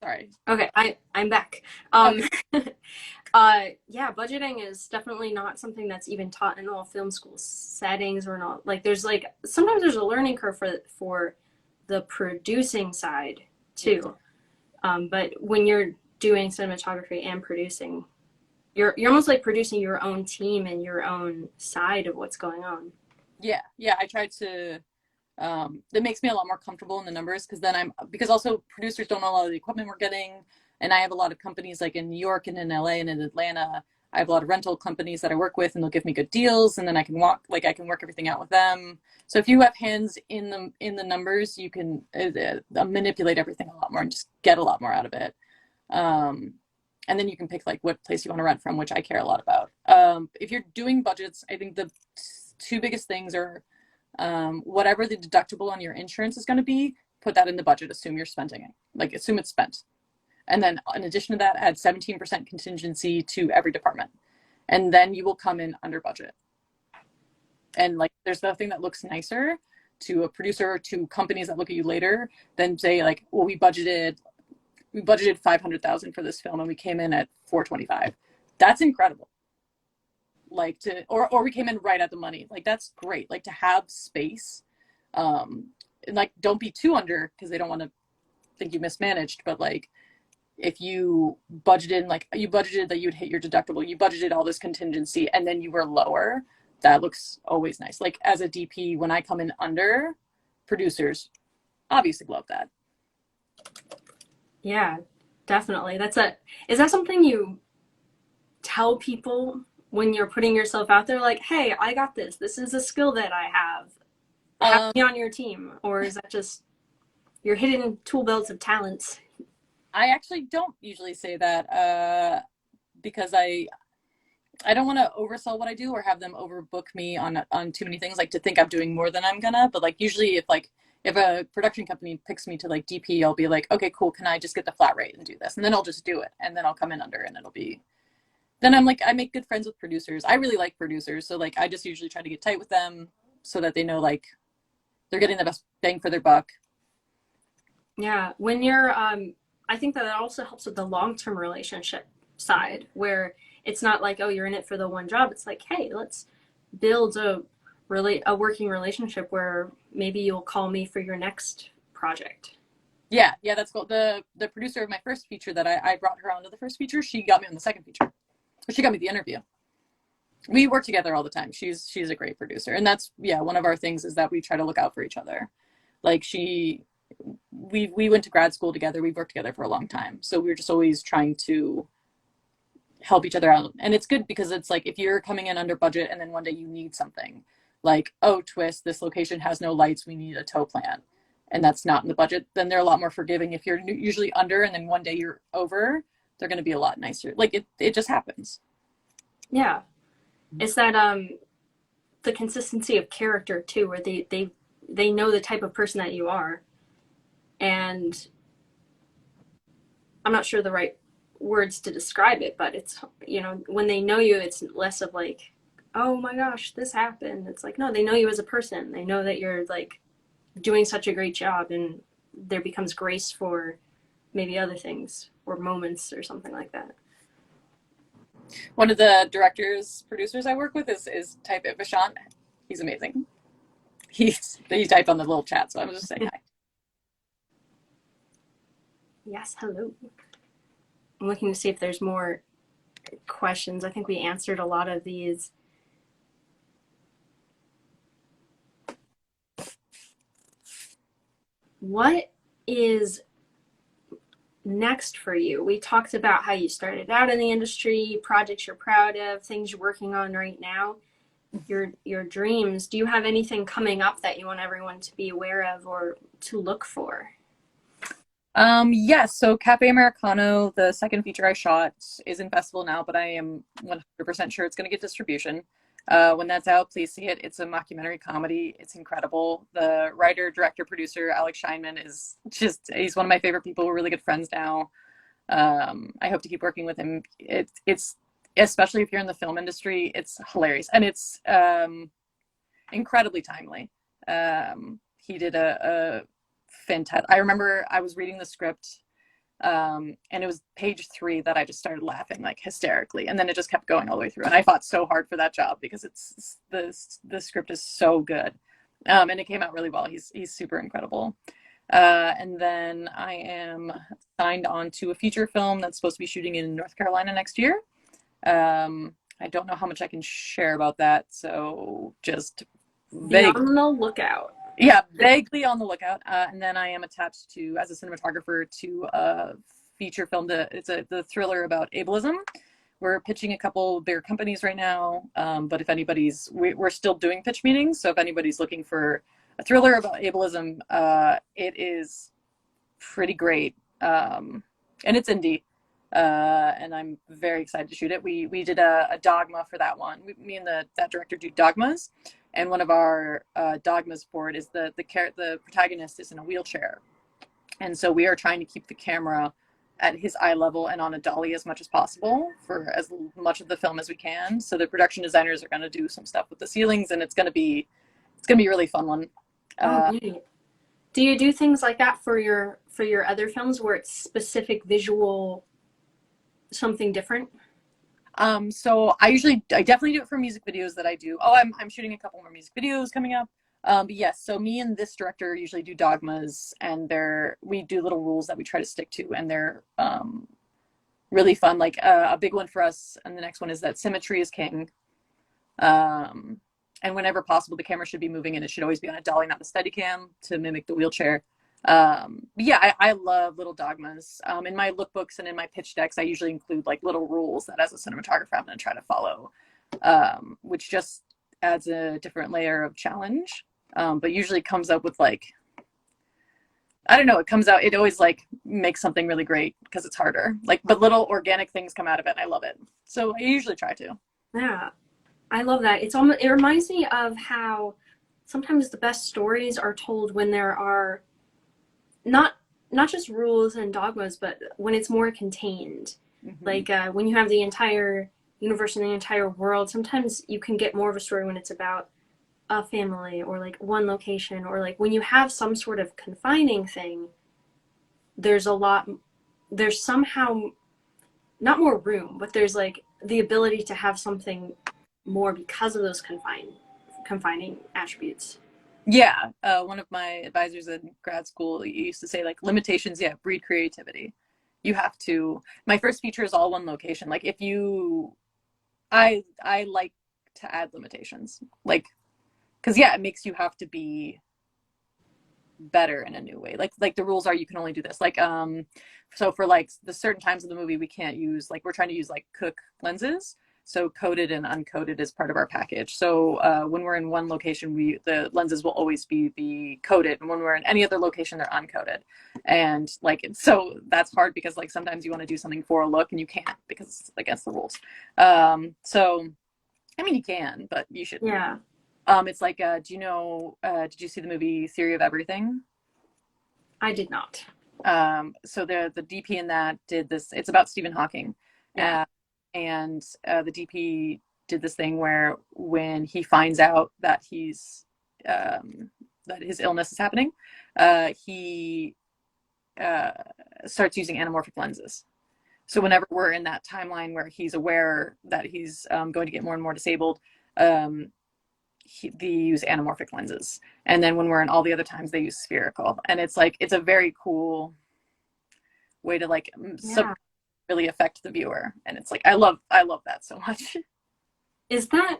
sorry. Okay, I'm back. Okay. Yeah, budgeting is definitely not something that's even taught in all film school settings or not. Like there's like sometimes there's a learning curve for the producing side too. But when you're doing cinematography and producing, you're almost like producing your own team and your own side of what's going on. Yeah, I tried to that makes me a lot more comfortable in the numbers because then because also producers don't know a lot of the equipment we're getting, and I have a lot of companies like in New York and in LA and in Atlanta. I have a lot of rental companies that I work with, and they'll give me good deals, and then I can I can work everything out with them. So if you have hands in the numbers, you can manipulate everything a lot more and just get a lot more out of it. Um, and then you can pick like what place you want to rent from, which I care a lot about. If you're doing budgets, I think the two biggest things are whatever the deductible on your insurance is going to be, put that in the budget. Assume you're spending it, like assume it's spent. And then in addition to that, add 17% contingency to every department. And then you will come in under budget. And like, there's nothing that looks nicer to a producer or to companies that look at you later than say like, well, we budgeted 500,000 for this film and we came in at 425. That's incredible. Like or we came in right at the money. Like that's great. Like to have space, and like don't be too under because they don't want to think you mismanaged. But like if you budgeted that you'd hit your deductible, you budgeted all this contingency, and then you were lower. That looks always nice. Like as a DP, when I come in under, producers obviously love that. Yeah, definitely. Is that something you tell people when you're putting yourself out there like, hey, I got this. This is a skill that I have Um, me on your team? Or is that just your hidden tool belts of talents? I actually don't usually say that because I don't want to oversell what I do or have them overbook me on too many things, like to think I'm doing more than I'm gonna. But like usually if a production company picks me to like DP, I'll be like, okay, cool, can I just get the flat rate and do this? And then I'll just do it. And then I'll come in under and it'll be then I'm like I make good friends with producers. I really like producers. So like I just usually try to get tight with them so that they know like they're getting the best bang for their buck. Yeah, when you're I think that also helps with the long-term relationship side where it's not like, oh, you're in it for the one job. It's like, hey, let's build a working relationship where maybe you'll call me for your next project. Yeah, that's cool. The producer of my first feature that I brought her onto the first feature, she got me on the second feature. She got me the interview. We work together all the time. She's a great producer. And that's one of our things is that we try to look out for each other. Like we went to grad school together. We've worked together for a long time. So we're just always trying to help each other out. And it's good because it's like if you're coming in under budget and then one day you need something, like, oh, twist, this location has no lights, we need a tow plan. And that's not in the budget, then they're a lot more forgiving. If you're usually under and then one day you're over, they're going to be a lot nicer. Like it just happens. Yeah. It's that the consistency of character too, where they know the type of person that you are. And I'm not sure the right words to describe it, but it's, when they know you, it's less of like, oh my gosh, this happened. It's like, no, they know you as a person. They know that you're like doing such a great job, and there becomes grace for maybe other things or moments or something like that. One of the producers I work with is type Vishant. He's amazing. He typed on the little chat, so I was just saying hi. Yes, hello. I'm looking to see if there's more questions. I think we answered a lot of these. What is next for you? We talked about how you started out in the industry, projects you're proud of, things you're working on right now, your dreams. Do you have anything coming up that you want everyone to be aware of or to look for? Yes, so Cafe Americano, the second feature I shot, is in festival now, but I am 100% sure it's going to get distribution. When that's out, please see it. It's a mockumentary comedy. It's incredible. The writer, director, producer, Alex Scheinman he's one of my favorite people. We're really good friends now. I hope to keep working with him. It's especially if you're in the film industry, it's hilarious. And it's incredibly timely. He did fantastic. I remember I was reading the script, and it was page 3 that I just started laughing like hysterically, and then it just kept going all the way through. And I fought so hard for that job because the script is so good, and it came out really well. He's super incredible. And then I am signed on to a feature film that's supposed to be shooting in North Carolina next year. I don't know how much I can share about that, so just Be vague. on the lookout. Yeah, vaguely on the lookout. And then I am attached to, as a cinematographer, to a feature film. The thriller about ableism. We're pitching a couple bigger companies right now, but if we're still doing pitch meetings. So if anybody's looking for a thriller about ableism, it is pretty great, and it's indie. And I'm very excited to shoot it. We did a dogma for that one. Me and that director do dogmas, and one of our dogmas for it is the protagonist is in a wheelchair, and so we are trying to keep the camera at his eye level and on a dolly as much as possible for as much of the film as we can. So the production designers are going to do some stuff with the ceilings, and it's going to be a really fun one. Oh, great. Do you do things like that for your other films where it's specific visual something different? So I definitely do it for music videos that I do. Oh, I'm shooting a couple more music videos coming up. But yes, so me and this director usually do dogmas, and we do little rules that we try to stick to, and they're really fun. Like a big one for us, and the next one is that symmetry is king. And whenever possible, the camera should be moving, and it should always be on a dolly, not a steady cam, to mimic the wheelchair. But yeah, I love little dogmas. In my lookbooks and in my pitch decks, I usually include like little rules that as a cinematographer I'm going to try to follow, which just adds a different layer of challenge. But usually comes up with like, I don't know, it always like makes something really great because it's harder. Like, but little organic things come out of it, and I love it. So I usually try to. Yeah, I love that. It reminds me of how sometimes the best stories are told when there are not just rules and dogmas, but when it's more contained. Mm-hmm. Like when you have the entire universe and the entire world, sometimes you can get more of a story when it's about a family or like one location, or like when you have some sort of confining thing, there's somehow not more room, but there's like the ability to have something more because of those confining attributes. Yeah, one of my advisors in grad school used to say like limitations, yeah, breed creativity. You have to. My first feature is all one location. Like I like to add limitations, like because yeah, it makes you have to be better in a new way. Like the rules are you can only do this. Like so for like the certain times of the movie we can't use, like we're trying to use like Cook lenses. So coded and uncoated is part of our package. So when we're in one location, the lenses will always be coded, and when we're in any other location, they're uncoated. And like so that's hard because like sometimes you want to do something for a look and you can't because it's against the rules. So I mean you can, but you shouldn't. Yeah. It's like did you see the movie Theory of Everything? I did not. So the DP in that did this. It's about Stephen Hawking. Yeah. And the DP did this thing where when he finds out that that his illness is happening, he starts using anamorphic lenses. So whenever we're in that timeline where he's aware that he's going to get more and more disabled, they use anamorphic lenses. And then when we're in all the other times, they use spherical. And it's a very cool way to like really affect the viewer, and it's like I love that so much. Is that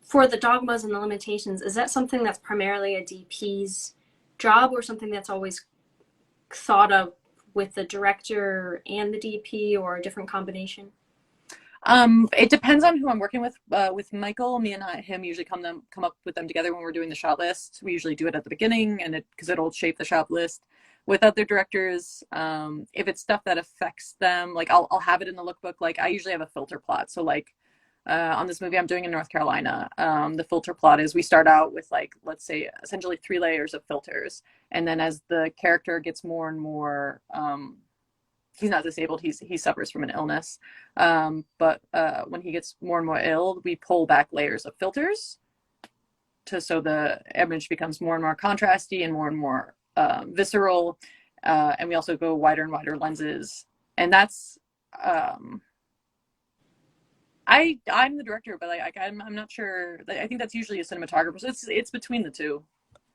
for the dogmas and the limitations, is that something that's primarily a DP's job, or something that's always thought of with the director and the DP, or a different combination? It depends on who I'm working with. With Michael, me and him usually come up with them together when we're doing the shot list. We usually do it at the beginning, and because it'll shape the shot list. With other directors, if it's stuff that affects them, like I'll have it in the lookbook. Like I usually have a filter plot. So like on this movie I'm doing in North Carolina, the filter plot is we start out with like, let's say essentially 3 layers of filters. And then as the character gets more and more, he's not disabled, he suffers from an illness. But when he gets more and more ill, we pull back layers of filters so the image becomes more and more contrasty and more visceral, and we also go wider and wider lenses. And that's I'm the director, but like I'm not sure. I think that's usually a cinematographer. So it's between the two.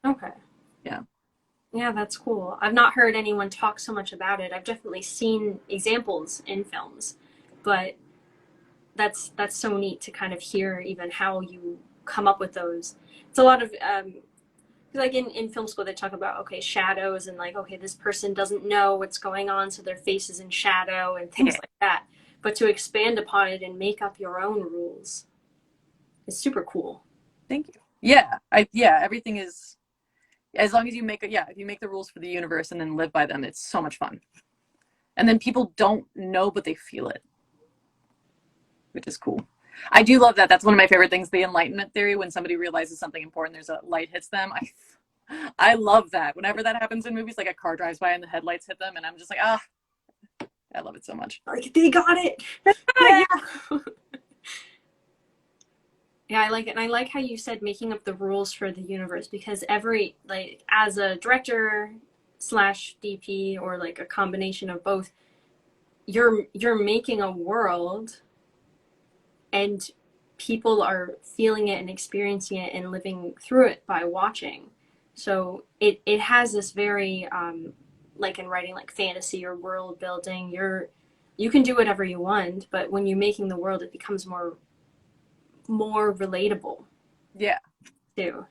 Okay. Yeah. Yeah, that's cool. I've not heard anyone talk so much about it. I've definitely seen examples in films, but that's so neat to kind of hear even how you come up with those. It's a lot of like in film school they talk about okay shadows and like okay this person doesn't know what's going on so their face is in shadow and things Yeah. like that. But to expand upon it and make up your own rules is super cool. Thank you. Yeah. Everything is as long as you make it. Yeah, if you make the rules for the universe and then live by them, it's so much fun. And then people don't know, but they feel it, which is cool. I do love that. That's one of my favorite things, the enlightenment theory, when somebody realizes something important, there's a light hits them. I love that. Whenever that happens in movies, like a car drives by and the headlights hit them, and I'm just like, ah, I love it so much. Like they got it. Ah, Yeah. yeah. Yeah, I like it. And I like how you said making up the rules for the universe because every, like, as a director slash DP or like a combination of both, you're making a world and people are feeling it and experiencing it and living through it by watching. So it has this very, like in writing like fantasy or world building, you can do whatever you want, but when you're making the world, it becomes more relatable Yeah. too.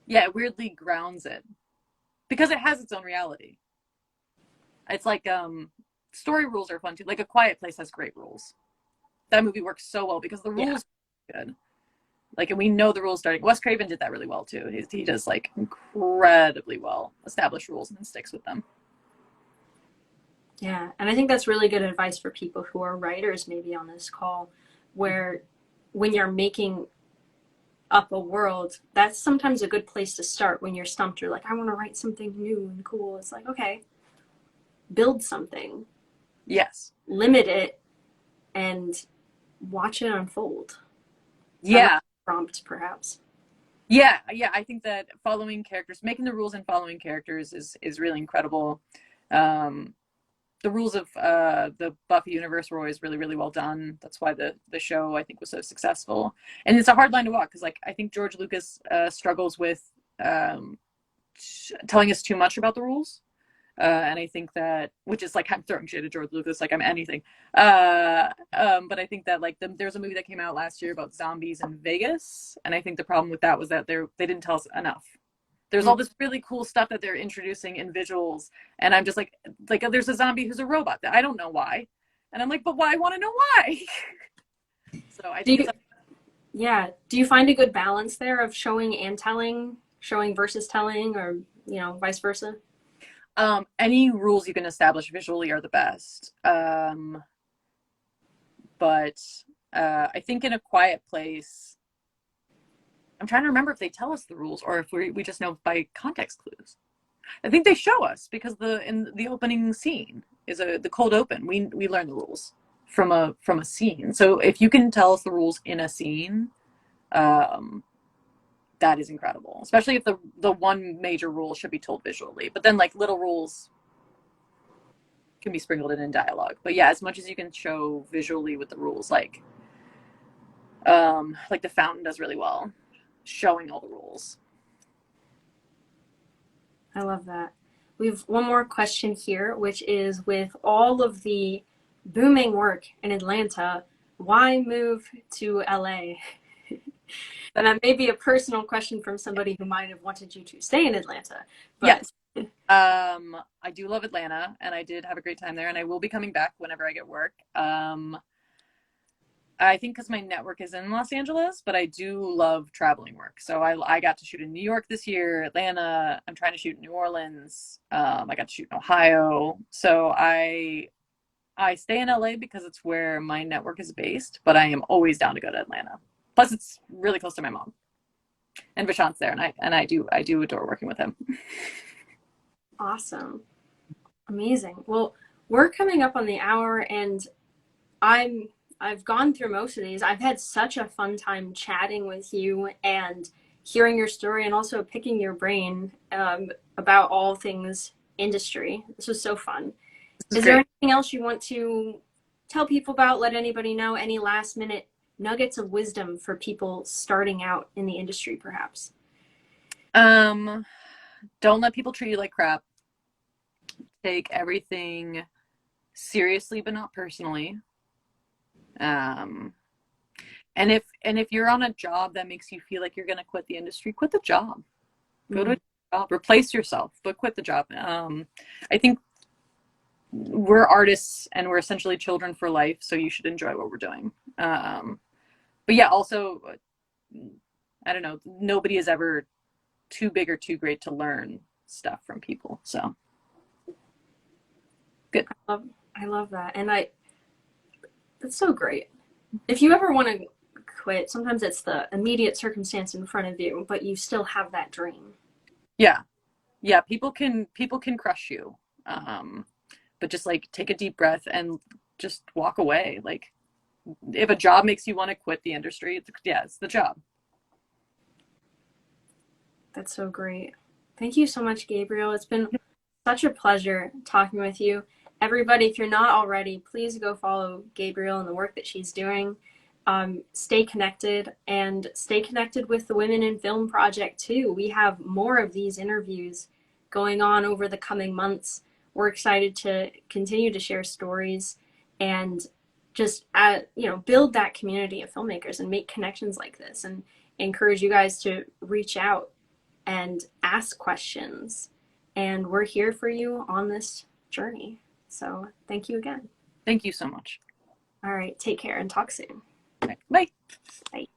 Yeah, it weirdly grounds it because it has its own reality. It's like story rules are fun too. Like A Quiet Place has great rules. That movie works so well because the Yeah. rules are good. Like, and we know the rules starting. Wes Craven did that really well too. He does like incredibly well establish rules and then sticks with them. Yeah, and I think that's really good advice for people who are writers maybe on this call, where when you're making up a world, that's sometimes a good place to start when you're stumped. You're like, I want to write something new and cool. It's like, okay, build something, Yes. limit it, and watch it unfold. That might Yeah. be a prompt, perhaps. Yeah. I think that following characters, making the rules and following characters is really incredible. Um, the rules of the Buffy universe were always really, really well done. That's why the show I think was so successful. And it's a hard line to walk because like I think George Lucas struggles with um, telling us too much about the rules. And I think that, which is like I'm throwing shade at George Lucas, like I'm anything. But I think that like there's a movie that came out last year about zombies in Vegas, and I think the problem with that was that they didn't tell us enough. There's Mm. all this really cool stuff that they're introducing in visuals, and I'm just like there's a zombie who's a robot that I don't know why, and I'm like, but why I want to know why. So I Do think you, it's yeah, do you find a good balance there of showing and telling, showing versus telling, or vice versa? any rules you can establish visually are the best. But I think in A Quiet Place, I'm trying to remember if they tell us the rules or if we just know by context clues. I think they show us because in the opening scene is the cold open. We learn the rules from a scene. So if you can tell us the rules in a scene, um, that is incredible. Especially if the one major rule should be told visually. But then like little rules can be sprinkled in dialogue. But yeah, as much as you can show visually with the rules, like the fountain does really well, showing all the rules. I love that. We have one more question here, which is with all of the booming work in Atlanta, why move to LA? And that may be a personal question from somebody who might have wanted you to stay in Atlanta, but Yes. I do love Atlanta, and I did have a great time there, and I will be coming back whenever I get work. I think because my network is in Los Angeles, but I do love traveling work. So I got to shoot in New York this year, Atlanta. I'm trying to shoot in New Orleans. I got to shoot in Ohio. So I stay in LA because it's where my network is based, but I am always down to go to Atlanta. Plus, it's really close to my mom, and Vishant's there, and I do adore working with him. awesome. Amazing. Well, we're coming up on the hour and I've gone through most of these. I've had such a fun time chatting with you and hearing your story and also picking your brain about all things industry. This was so fun. This is Is there great. anything else you want to tell people about? Let anybody know? Any last minute nuggets of wisdom for people starting out in the industry, perhaps? Um, don't let people treat you like crap. Take everything seriously, but not personally. Um, and if you're on a job that makes you feel like you're gonna quit the industry, quit the job. Go to Mm. a job, replace yourself, but quit the job. I think we're artists and we're essentially children for life, so you should enjoy what we're doing. But yeah, also, I don't know, nobody is ever too big or too great to learn stuff from people. So good. I love that. And that's so great. If you ever want to quit, sometimes it's the immediate circumstance in front of you, but you still have that dream. Yeah. Yeah. People can crush you. Um, but just like take a deep breath and just walk away. Like if a job makes you want to quit the industry, it's the job. That's so great. Thank you so much, Gabriel. It's been such a pleasure talking with you. Everybody, if you're not already, please go follow Gabriel and the work that she's doing. Stay connected and stay connected with the Women in Film Project too. We have more of these interviews going on over the coming months. We're excited to continue to share stories and just build that community of filmmakers and make connections like this and encourage you guys to reach out and ask questions. And we're here for you on this journey. So thank you again. Thank you so much. All right, take care and talk soon. Right. Bye. Bye.